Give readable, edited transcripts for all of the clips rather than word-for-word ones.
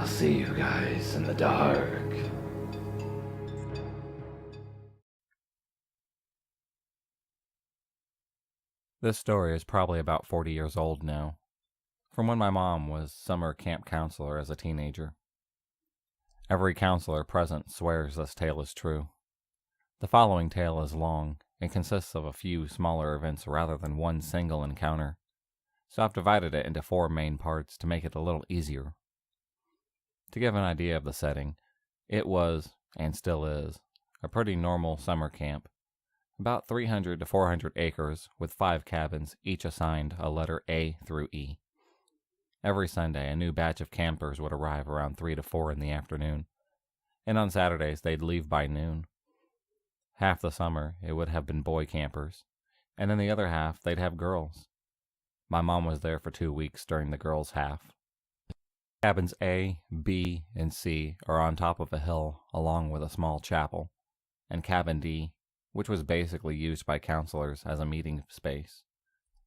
see you guys in the dark. This story is probably about 40 years old now, from when my mom was summer camp counselor as a teenager. Every counselor present swears this tale is true. The following tale is long and consists of a few smaller events rather than one single encounter, so I've divided it into 4 main parts to make it a little easier. To give an idea of the setting, it was, and still is, a pretty normal summer camp. About 300 to 400 acres with 5 cabins, each assigned a letter A through E. Every Sunday, a new batch of campers would arrive around 3 to 4 in the afternoon, and on Saturdays they'd leave by noon. Half the summer, it would have been boy campers, and then the other half, they'd have girls. My mom was there for 2 weeks during the girls' half. Cabins A, B, and C are on top of a hill along with a small chapel, and cabin D, which was basically used by counselors as a meeting space,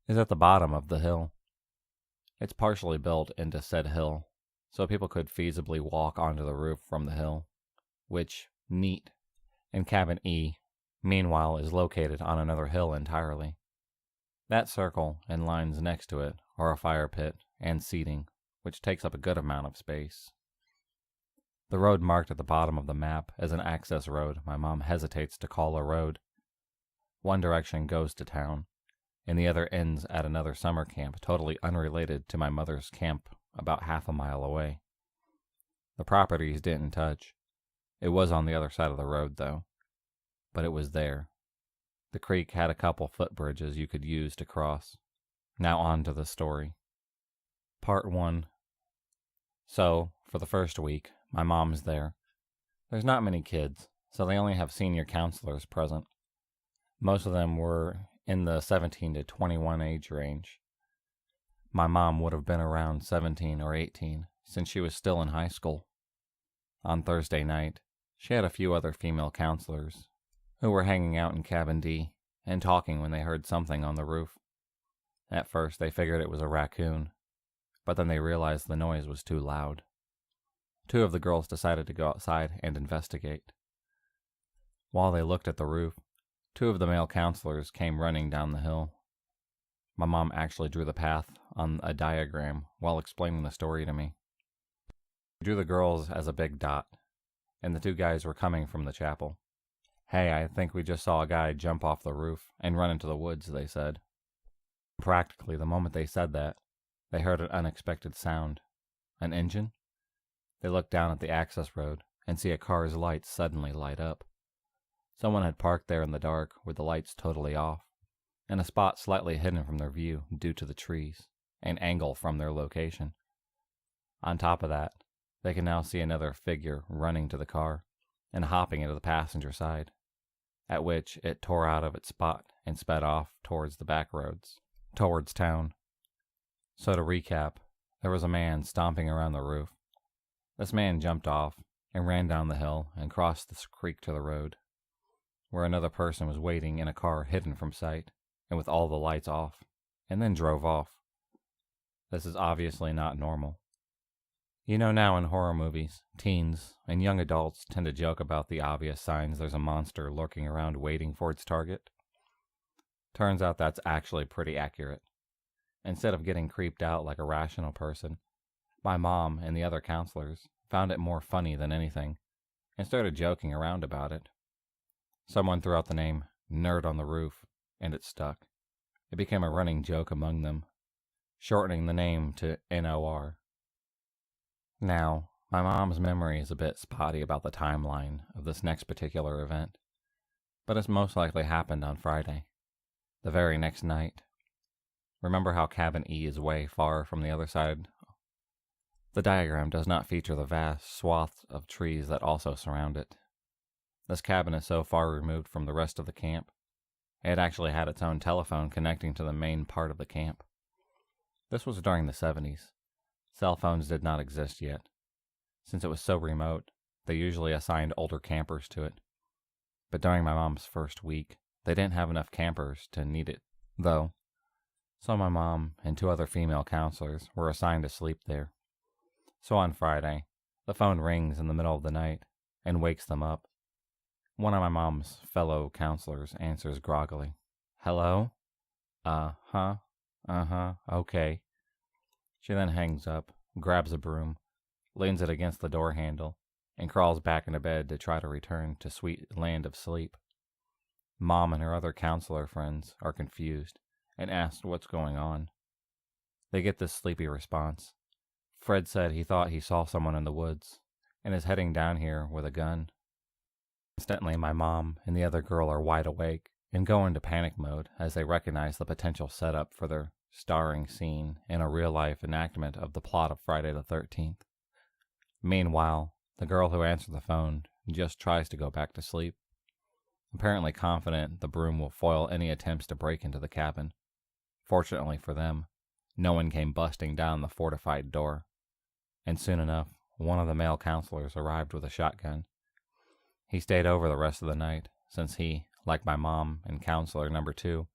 is at the bottom of the hill. It's partially built into said hill, so people could feasibly walk onto the roof from the hill, which, neat. And cabin E, meanwhile, is located on another hill entirely. That circle and lines next to it are a fire pit and seating, which takes up a good amount of space. The road marked at the bottom of the map as an access road my mom hesitates to call a road. One direction goes to town, and the other ends at another summer camp totally unrelated to my mother's camp about half a mile away. The properties didn't touch. It was on the other side of the road, though, but it was there. The creek had a couple footbridges you could use to cross. Now on to the story. Part 1. So, for the first week, my mom's there. There's not many kids, so they only have senior counselors present. Most of them were in the 17 to 21 age range. My mom would have been around 17 or 18, since she was still in high school. On Thursday night, she had a few other female counselors who were hanging out in cabin D and talking when they heard something on the roof. At first, they figured it was a raccoon, but then they realized the noise was too loud. 2 of the girls decided to go outside and investigate. While they looked at the roof, 2 of the male counselors came running down the hill. My mom actually drew the path on a diagram while explaining the story to me. She drew the girls as a big dot, and the 2 guys were coming from the chapel. "Hey, I think we just saw a guy jump off the roof and run into the woods," they said. Practically, the moment they said that, they heard an unexpected sound. An engine? They looked down at the access road and see a car's lights suddenly light up. Someone had parked there in the dark with the lights totally off, and a spot slightly hidden from their view due to the trees, and angle from their location. On top of that, they can now see another figure running to the car and hopping into the passenger side, at which it tore out of its spot and sped off towards the back roads, towards town. So to recap, there was a man stomping around the roof. This man jumped off and ran down the hill and crossed the creek to the road, where another person was waiting in a car hidden from sight and with all the lights off, and then drove off. This is obviously not normal. You know, now in horror movies, teens and young adults tend to joke about the obvious signs there's a monster lurking around waiting for its target. Turns out that's actually pretty accurate. Instead of getting creeped out like a rational person, my mom and the other counselors found it more funny than anything and started joking around about it. Someone threw out the name Nerd on the Roof, and it stuck. It became a running joke among them, shortening the name to NOR. Now, my mom's memory is a bit spotty about the timeline of this next particular event, but it's most likely happened on Friday, the very next night. Remember how cabin E is way far from the other side? The diagram does not feature the vast swaths of trees that also surround it. This cabin is so far removed from the rest of the camp, it actually had its own telephone connecting to the main part of the camp. This was during the 70s. Cell phones did not exist yet. Since it was so remote, they usually assigned older campers to it. But during my mom's first week, they didn't have enough campers to need it, though. So my mom and 2 other female counselors were assigned to sleep there. So on Friday, The phone rings in the middle of the night and wakes them up. One of my mom's fellow counselors answers groggily. "Hello?" "Uh-huh. Uh-huh. Okay." She then hangs up, grabs a broom, leans it against the door handle, and crawls back into bed to try to return to sweet land of sleep. Mom and her other counselor friends are confused and ask what's going on. They get this sleepy response. Fred said he thought he saw someone in the woods and is heading down here with a gun. Instantly, my mom and the other girl are wide awake and go into panic mode as they recognize the potential setup for their starring scene in a real-life enactment of the plot of Friday the 13th. Meanwhile, the girl who answered the phone just tries to go back to sleep, apparently confident the broom will foil any attempts to break into the cabin. Fortunately for them, no one came busting down the fortified door, and soon enough, one of the male counselors arrived with a shotgun. He stayed over the rest of the night, since he, like my mom and counselor number 2,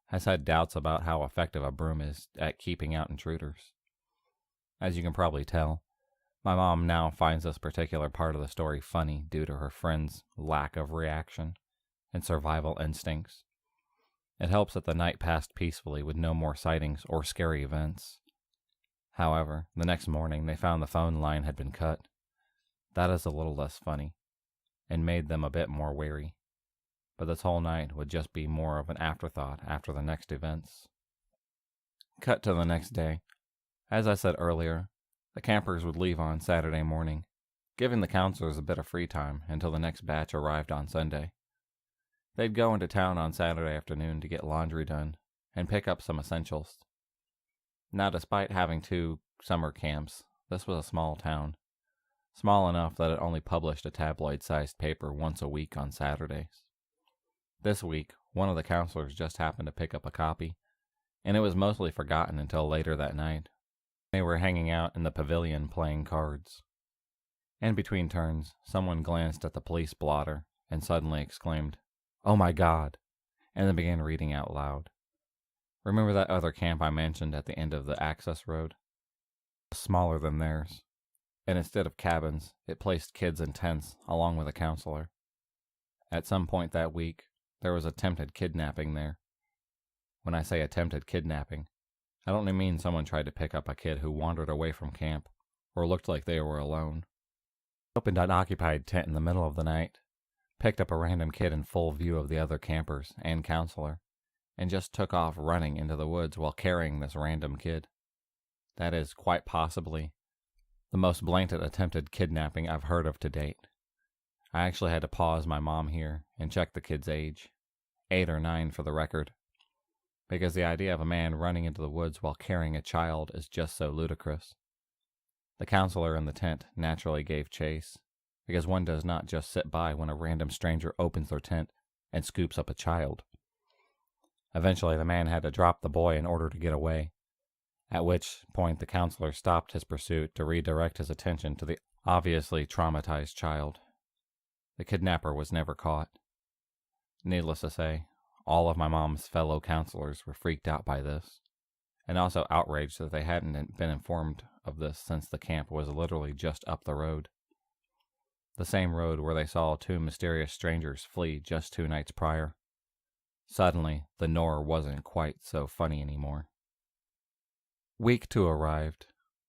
has had doubts about how effective a broom is at keeping out intruders. As you can probably tell, my mom now finds this particular part of the story funny due to her friend's lack of reaction and survival instincts. It helps that the night passed peacefully with no more sightings or scary events. However, the next morning they found the phone line had been cut. That is a little less funny, and made them a bit more wary. But this whole night would just be more of an afterthought after the next events. Cut to the next day. As I said earlier, the campers would leave on Saturday morning, giving the counselors a bit of free time until the next batch arrived on Sunday. They'd go into town on Saturday afternoon to get laundry done and pick up some essentials. Now, despite having 2 summer camps, this was a small town, small enough that it only published a tabloid-sized paper once a week on Saturdays. This week, one of the counselors just happened to pick up a copy, and it was mostly forgotten until later that night. They were hanging out in the pavilion playing cards. In between turns, someone glanced at the police blotter and suddenly exclaimed, "Oh my God," and then began reading out loud. Remember that other camp I mentioned at the end of the access road? Smaller than theirs, and instead of cabins, it placed kids in tents along with a counselor. At some point that week, there was attempted kidnapping there. When I say attempted kidnapping, I don't mean someone tried to pick up a kid who wandered away from camp or looked like they were alone. Opened an occupied tent in the middle of the night, picked up a random kid in full view of the other campers and counselor, and just took off running into the woods while carrying this random kid. That is quite possibly the most blatant attempted kidnapping I've heard of to date. I actually had to pause my mom here and check the kid's age, 8 or 9 for the record, because the idea of a man running into the woods while carrying a child is just so ludicrous. The counselor in the tent naturally gave chase, because one does not just sit by when a random stranger opens their tent and scoops up a child. Eventually, the man had to drop the boy in order to get away, at which point the counselor stopped his pursuit to redirect his attention to the obviously traumatized child. The kidnapper was never caught. Needless to say, all of my mom's fellow counselors were freaked out by this, and also outraged that they hadn't been informed of this since the camp was literally just up the road. The same road where they saw 2 mysterious strangers flee just 2 nights prior. Suddenly, the Nor wasn't quite so funny anymore. Week 2 arrived.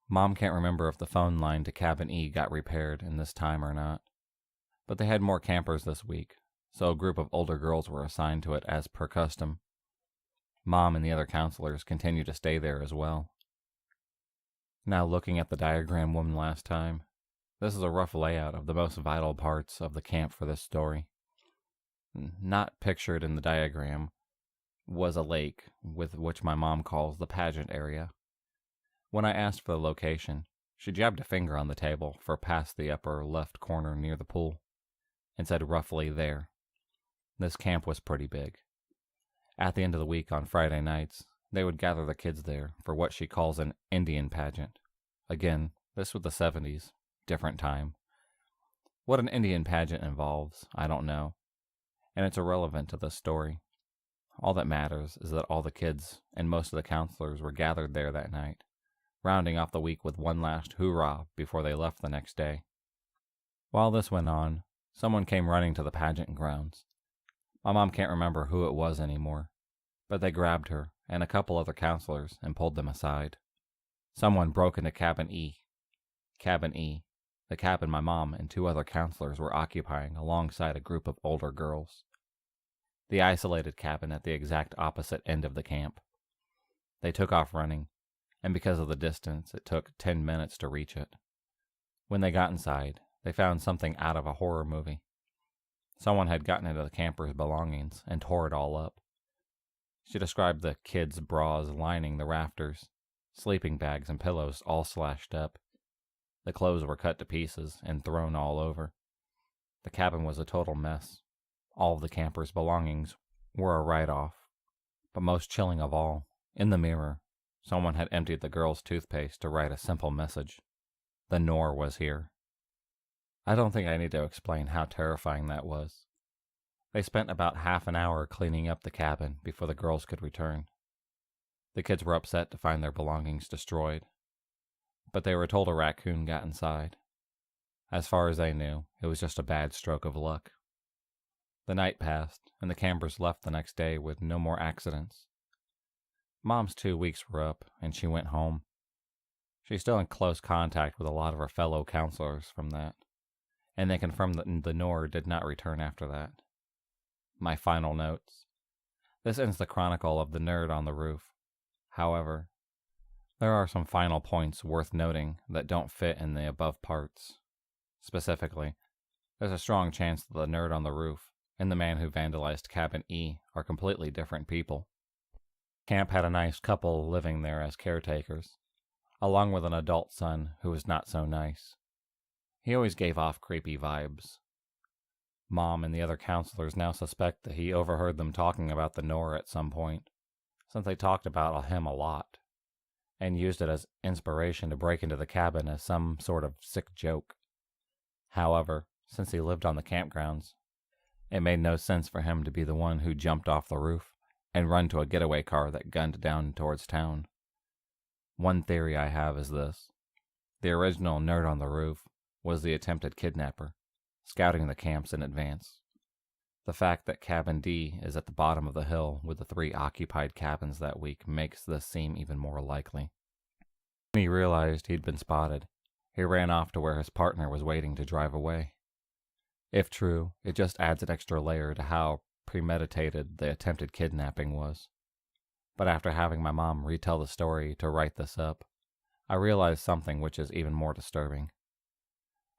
Mom can't remember if the phone line to Cabin E got repaired in this time or not, but they had more campers this week, so a group of older girls were assigned to it as per custom. Mom and the other counselors continued to stay there as well. Now looking at the diagram from last time, this is a rough layout of the most vital parts of the camp for this story. Not pictured in the diagram was a lake, with which my mom calls the pageant area. When I asked for the location, she jabbed a finger on the table for past the upper left corner near the pool, and said roughly there. This camp was pretty big. At the end of the week on Friday nights, they would gather the kids there for what she calls an Indian pageant. Again, this was the 70s, different time. What an Indian pageant involves, I don't know, and it's irrelevant to this story. All that matters is that all the kids and most of the counselors were gathered there that night, rounding off the week with one last hoorah before they left the next day. While this went on, someone came running to the pageant grounds. My mom can't remember who it was anymore, but they grabbed her and a couple other counselors and pulled them aside. Someone broke into Cabin E. Cabin E, the cabin my mom and two other counselors were occupying alongside a group of older girls. The isolated cabin at the exact opposite end of the camp. They took off running, and because of the distance, it took 10 minutes to reach it. When they got inside, they found something out of a horror movie. Someone had gotten into the camper's belongings and tore it all up. She described the kids' bras lining the rafters, sleeping bags and pillows all slashed up. The clothes were cut to pieces and thrown all over. The cabin was a total mess. All of the camper's belongings were a write-off. But most chilling of all, in the mirror, someone had emptied the girl's toothpaste to write a simple message. The Nor was here. I don't think I need to explain how terrifying that was. They spent about half an hour cleaning up the cabin before the girls could return. The kids were upset to find their belongings destroyed, but they were told a raccoon got inside. As far as they knew, it was just a bad stroke of luck. The night passed, and the campers left the next day with no more accidents. Mom's 2 weeks were up, and she went home. She's still in close contact with a lot of her fellow counselors from that, and they confirmed that the Nor did not return after that. My final notes. This ends the chronicle of the nerd on the roof. However, there are some final points worth noting that don't fit in the above parts. Specifically, there's a strong chance that the nerd on the roof and the man who vandalized Cabin E are completely different people. Camp had a nice couple living there as caretakers, along with an adult son who was not so nice. He always gave off creepy vibes. Mom and the other counselors now suspect that he overheard them talking about the Nor at some point, since they talked about him a lot, and used it as inspiration to break into the cabin as some sort of sick joke. However, since he lived on the campgrounds, it made no sense for him to be the one who jumped off the roof and run to a getaway car that gunned down towards town. One theory I have is this. The original nerd on the roof was the attempted kidnapper, scouting the camps in advance. The fact that Cabin D is at the bottom of the hill with the 3 occupied cabins that week makes this seem even more likely. When he realized he'd been spotted, he ran off to where his partner was waiting to drive away. If true, it just adds an extra layer to how premeditated the attempted kidnapping was. But after having my mom retell the story to write this up, I realized something which is even more disturbing.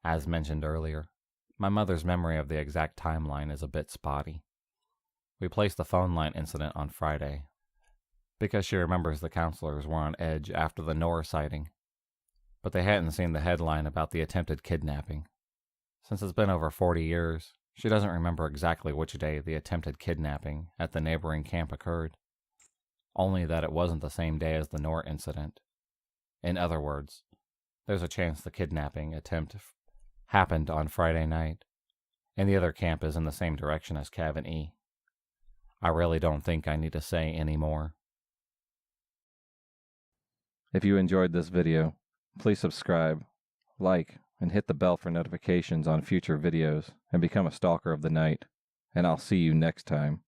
As mentioned earlier, my mother's memory of the exact timeline is a bit spotty. We placed the phone line incident on Friday because she remembers the counselors were on edge after the Nor sighting, but they hadn't seen the headline about the attempted kidnapping. Since it's been over 40 years, she doesn't remember exactly which day the attempted kidnapping at the neighboring camp occurred, only that it wasn't the same day as the Nor incident. In other words, there's a chance the kidnapping attempt happened on Friday night, and the other camp is in the same direction as Cabin E. I really don't think I need to say any more. If you enjoyed this video, please subscribe, like, and hit the bell for notifications on future videos, and become a stalker of the night, and I'll see you next time.